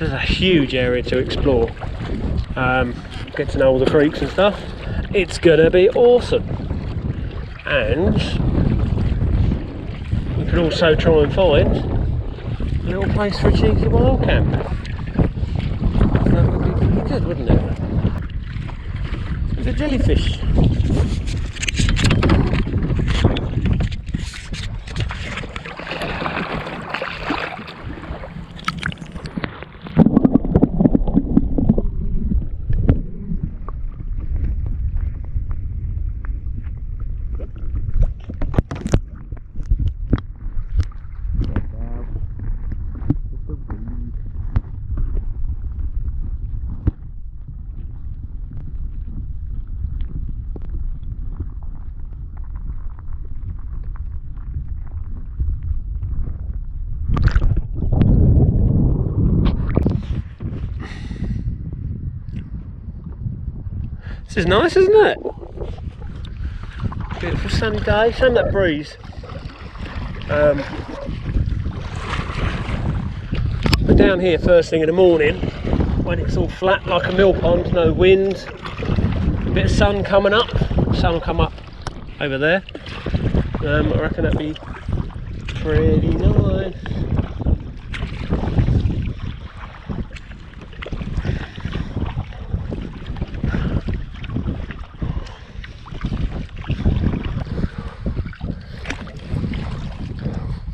There's a huge area to explore. Get to know all the creeks and stuff. It's gonna be awesome. And we could also try and find a little place for a cheeky wild camp. That would be pretty good, wouldn't it? There's a jellyfish. This is nice, isn't it? Beautiful sunny day, shame that breeze. We're down here first thing in the morning when it's all flat like a mill pond, no wind, a bit of sun coming up. Sun will come up over there. I reckon that'd be pretty nice.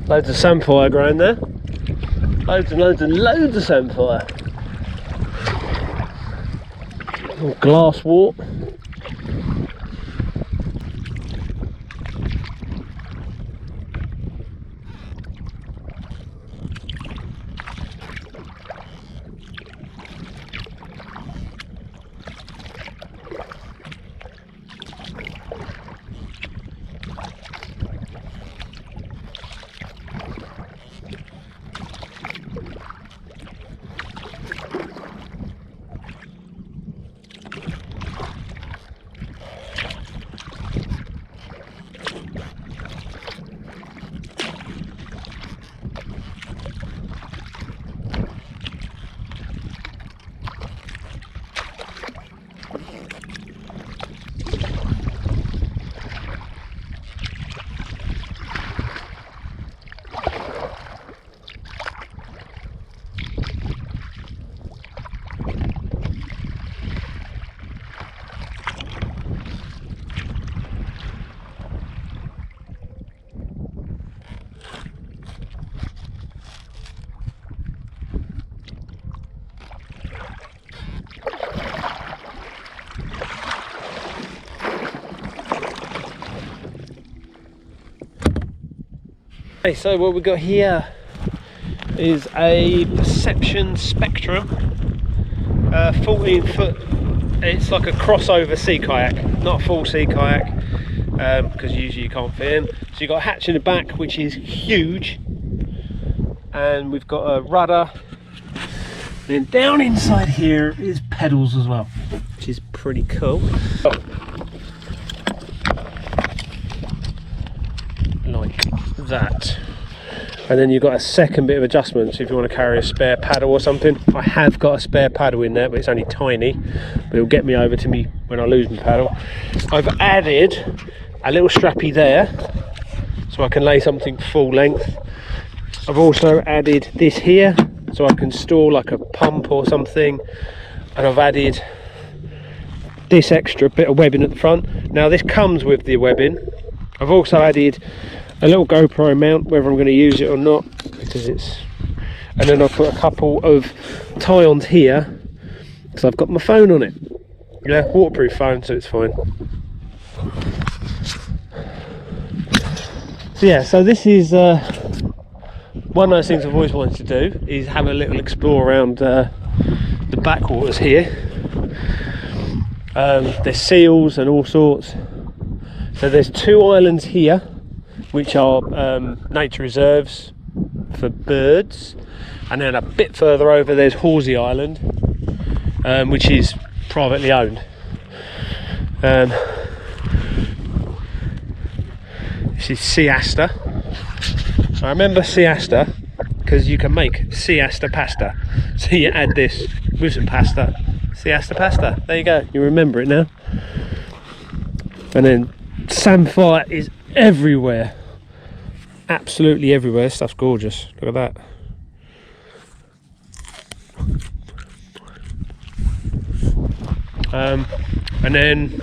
Loads of samphire growing there. Loads and loads and loads of samphire. Little glasswort. Okay, so what we've got here is a Perception Spectrum, 14 foot. It's like a crossover sea kayak, not a full sea kayak, because usually you can't fit in. So you've got a hatch in the back, which is huge, and we've got a rudder. Then down inside here is pedals as well, which is pretty cool. Like that. And then you've got a second bit of adjustments if you want to carry a spare paddle or something. I have got a spare paddle in there, but it's only tiny, but it'll get me over to me when I lose my paddle. I've added a little strappy there so I can lay something full length. I've also added this here so I can store like a pump or something, and I've added this extra bit of webbing at the front. Now this comes with the webbing. I've also added a little GoPro mount, whether I'm going to use it or not, because it's, and then I've put a couple of tie-ons here because I've got my phone on it. Yeah, waterproof phone, so it's fine. So yeah, so this is one of those things I've always wanted to do, is have a little explore around the backwaters here. There's seals and all sorts. So there's 2 islands here which are nature reserves for birds, and then a bit further over there's Horsey Island, which is privately owned. This is sea aster. I remember sea aster because you can make sea aster pasta. So you add this with some pasta. See, that's the pasta. There you go. You remember it now. And then samphire is everywhere. Absolutely everywhere. This stuff's gorgeous. Look at that. And then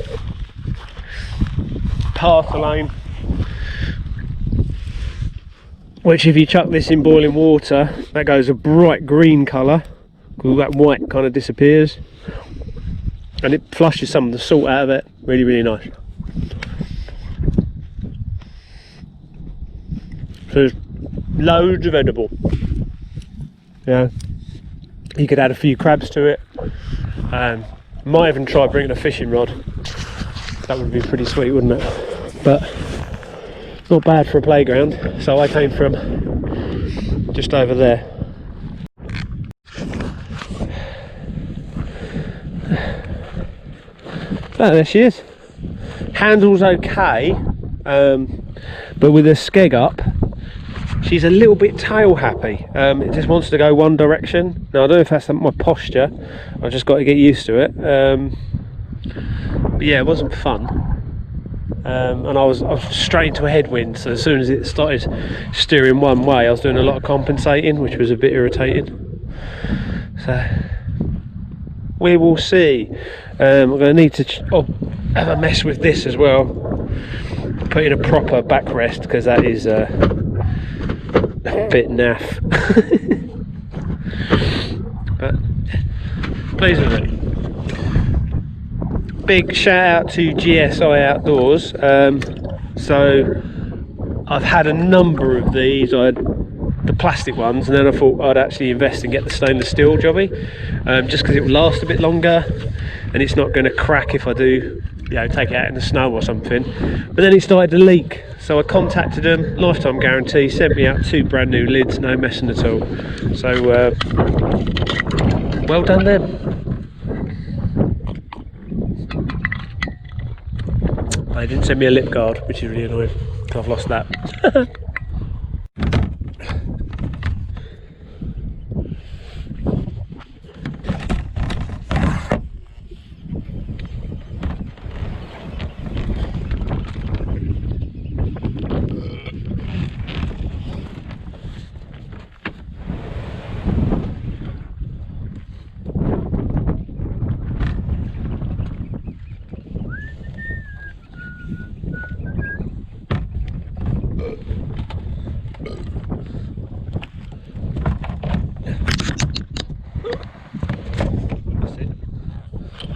parslane, which if you chuck this in boiling water, that goes a bright green colour, because all that white kind of disappears, and it flushes some of the salt out of it. Really, really nice. So there's loads of edible. Yeah, you could add a few crabs to it. Might even try bringing a fishing rod. That would be pretty sweet, wouldn't it? But not bad for a playground. So I came from just over there. Oh, there she is. Handle's okay, but with her skeg up, she's a little bit tail happy. It just wants to go one direction. Now I don't know if that's my posture. I've just got to get used to it. But yeah, it wasn't fun. And I was straight into a headwind. So as soon as it started steering one way, I was doing a lot of compensating, which was a bit irritating. So we will see. I'm going to need to have a mess with this as well. Put in a proper backrest, because that is a bit naff. But pleased with it. Big shout out to GSI Outdoors. So I've had a number of these. I had the plastic ones, and then I thought I'd actually invest and get the stainless steel jobby, just because it will last a bit longer and it's not going to crack if I do, you know, take it out in the snow or something. But then it started to leak, so I contacted them, lifetime guarantee, sent me out 2 brand new lids, no messing at all. So well done them. They didn't send me a lip guard, which is really annoying. I've lost that.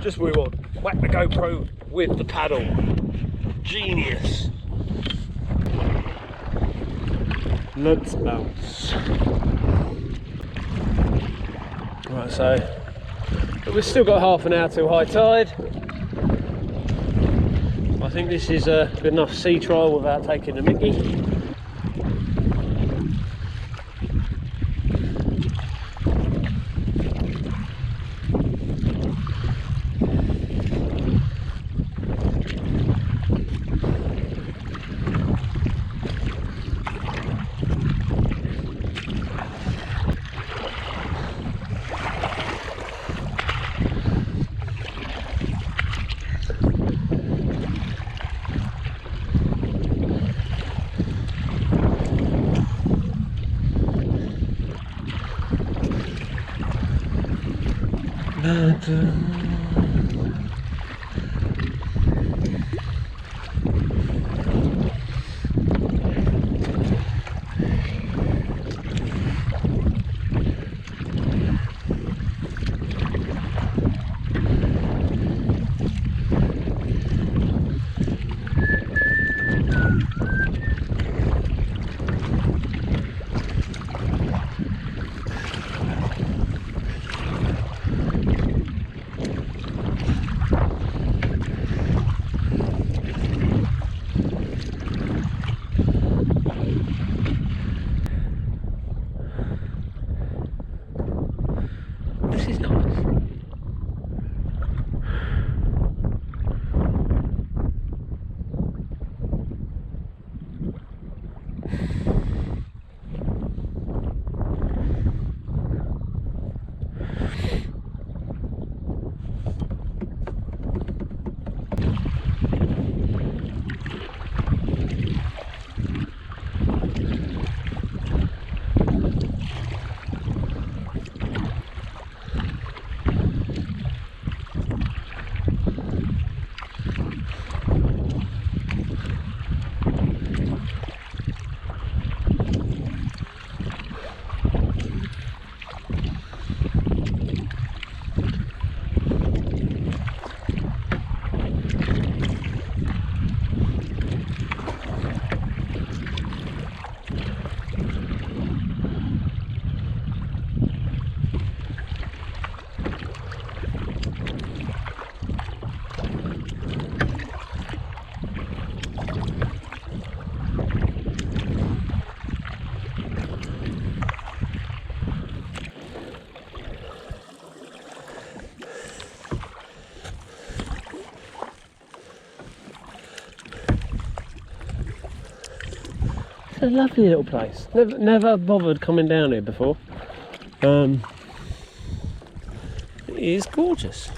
Just what we want. Whack the GoPro with the paddle. Genius. Let's bounce. Right, so we've still got half an hour till high tide. I think this is a good enough sea trial without taking a mickey. This is nice. It's a lovely little place. Never bothered coming down here before. It is gorgeous.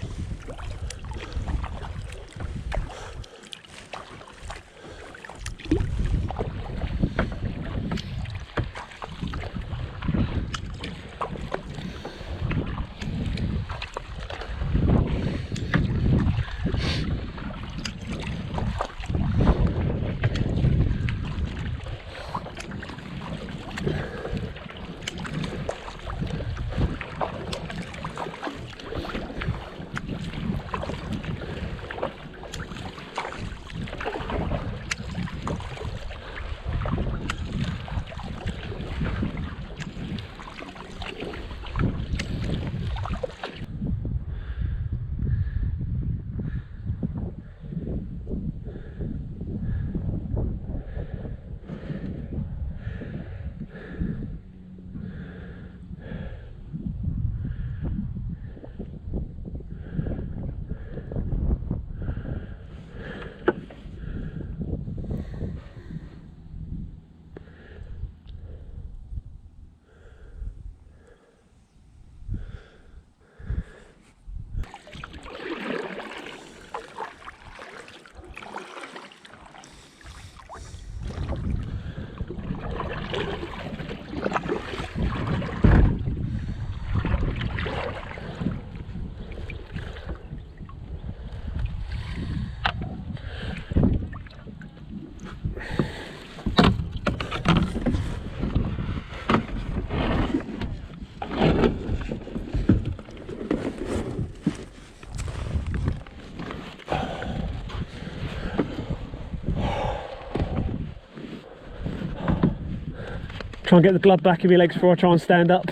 Try and get the blood back in my legs before I try and stand up.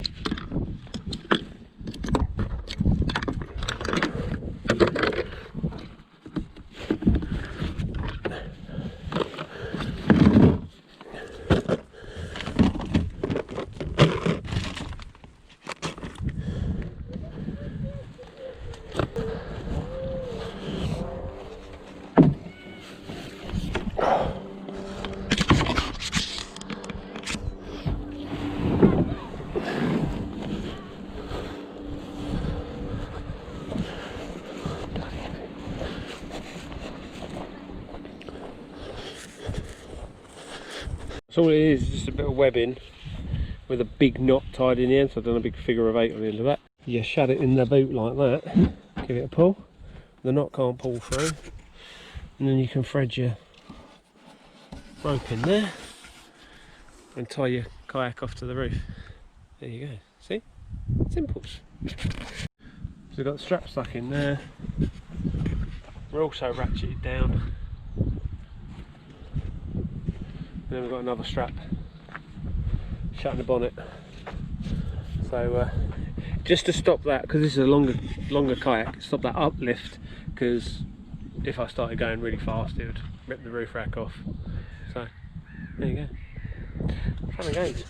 So all it is just a bit of webbing with a big knot tied in the end, so I've done a big figure of 8 on the end of that. You shut it in the boot like that, give it a pull, the knot can't pull through, and then you can thread your rope in there and tie your kayak off to the roof. There you go, see? Simples. So we've got the strap stuck in there, we're also ratcheted down. And then we've got another strap shutting the bonnet. So just to stop that, because this is a longer kayak, stop that uplift, because if I started going really fast it would rip the roof rack off. So there you go. Fun and games.